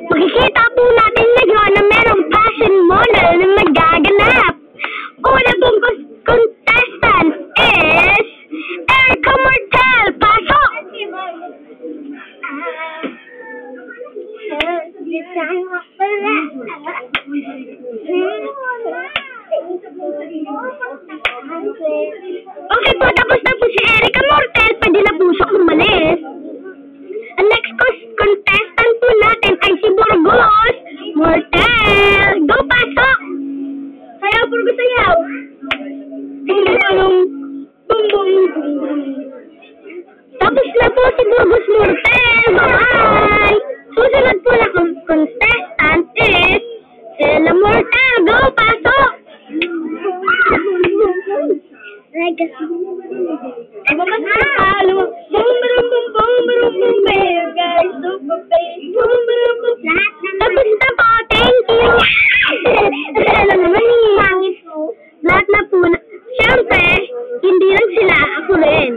Makikita po natin ngayon na merong fashion model na magaganap. Una pong contestant is Erica Martel. Pasok! Okay po, tapos na po si Erica Martel. Pwede na po siya umalis. Ang next contestant po natin ay si Burgos Martel. Go, pasok! Sayaw, Burgos, sayaw! Tapos na po si Burgos Martel. Bye! Susunod po na contestant is Ella Martel. Go, pasok! Tapos na po, thank you! Alam naman eh. Lahat na po, siyempre, hindi lang sila, ako rin.